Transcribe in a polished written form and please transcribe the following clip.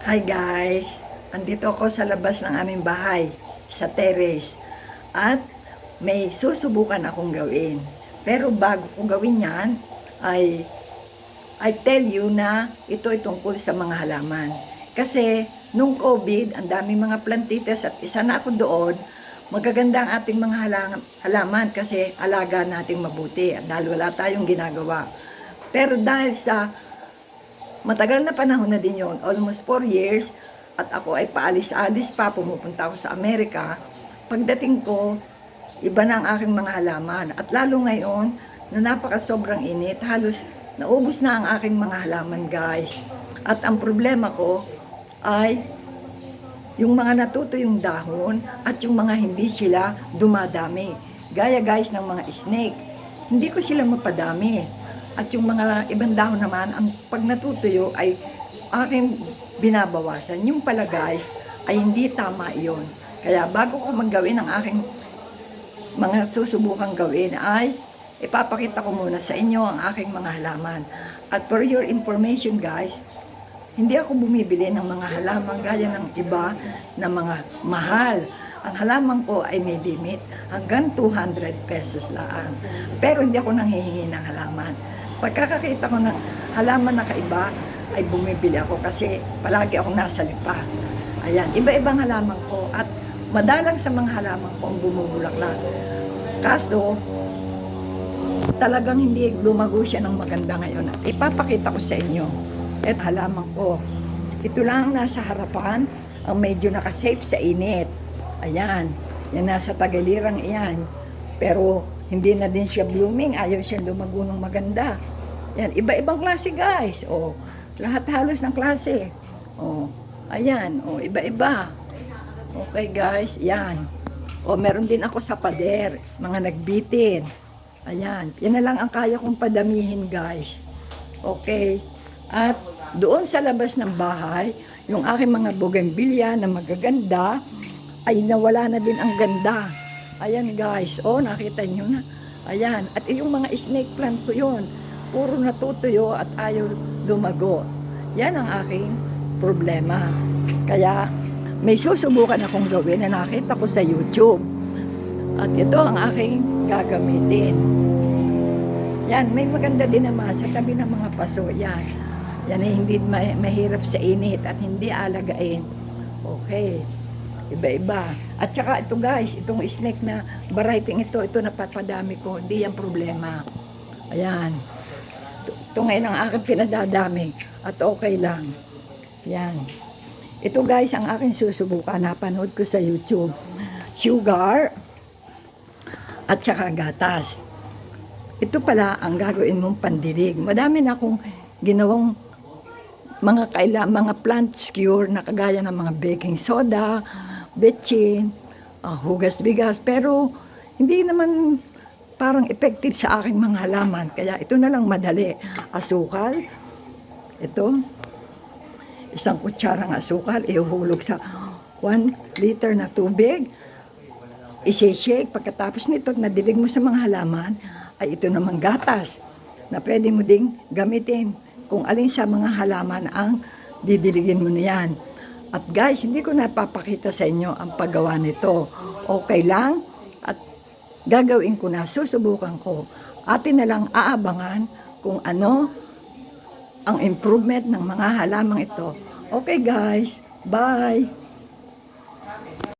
Hi guys! Andito ako sa labas ng aming bahay, sa terrace. At may susubukan akong gawin. Pero bago ko gawin yan, ay I tell you na ito ay tungkol sa mga halaman. Kasi nung COVID, ang daming mga plantitas at isa na ako doon, magaganda ang ating mga halaman kasi alaga nating mabuti dahil wala tayong ginagawa. Pero dahil sa matagal na panahon na din yon, almost 4 years, at ako ay paalis-alis pa, pumupunta ako sa Amerika. Pagdating ko, iba na ang aking mga halaman. At lalo ngayon, na napaka-sobrang init, halos naubos na ang aking mga halaman, guys. At ang problema ko ay yung mga natutuyong dahon at yung mga hindi sila dumadami. Gaya guys ng mga snake, hindi ko sila mapadami. At yung mga ibang dahon naman, ang pag natutuyo ay aking binabawasan. Yung pala guys, ay hindi tama iyon. Kaya bago ko maggawin ang aking mga susubukang gawin ay ipapakita ko muna sa inyo ang aking mga halaman. At for your information guys, hindi ako bumibili ng mga halaman gaya ng iba na mga mahal. Ang halaman ko ay may limit, hanggang 200 pesos lang. Pero hindi ako nanghihingi ng halaman. Pagkakakita ko ng halaman na kaiba, ay bumibili ako kasi palagi akong nasa lipa. Ayan, iba-ibang halaman ko at madalang sa mga halaman ko ang bumubulaklak. Kaso, talagang hindi lumago siya ng maganda ngayon. At ipapakita ko sa inyo. At halaman ko, ito lang nasa harapan, ang medyo nakasafe sa init. Ayan, yan nasa tagalirang iyan. Pero hindi na din siya blooming, ayaw siya lumago ng maganda. Yan, iba-ibang klase guys. O, lahat halos ng klase. O, ayan, o, iba-iba. Okay guys, yan. O, meron din ako sa pader, mga nagbitin. Ayan, yan na lang ang kaya kong padamihin guys. Okay, at doon sa labas ng bahay, yung aking mga bougainvillea na magaganda, ay nawala na din ang ganda. Ayan guys, oh nakita nyo na. Ayan, at yung mga snake plant ko yun, puro natutuyo at ayaw lumago. Yan ang aking problema. Kaya may susubukan akong gawin na nakita ko sa YouTube. At ito ang aking gagamitin. Yan, may maganda din naman sa tabi ng mga paso. Yan, yan ay hindi mahirap sa init at hindi alagain. Okay. Iba-iba. At saka ito guys, itong snake na variety ito napapadami ko, hindi yan problema. Ayan. Ito ngayon ang aking pinadadami at okay lang. Ayan. Ito guys ang aking susubukan, napanood ko sa YouTube. Sugar at saka gatas. Ito pala ang gagawin mong pandilig. Madami na akong ginawang mga plant cure na kagaya ng mga baking soda, betchin, hugas bigas, pero hindi naman parang effective sa aking mga halaman. Kaya ito na lang madali. Asukal, ito, isang kutsarang asukal, ihuhulog sa 1 liter na tubig, isi-shake. Pagkatapos nito, nadilig mo sa mga halaman, ay ito namang gatas na pwede mo ding gamitin kung alin sa mga halaman ang didiligin mo niyan. At guys, hindi ko napapakita sa inyo ang paggawa nito. Okay lang at gagawin ko na, susubukan ko. Atin na lang aabangan kung ano ang improvement ng mga halamang ito. Okay guys, bye!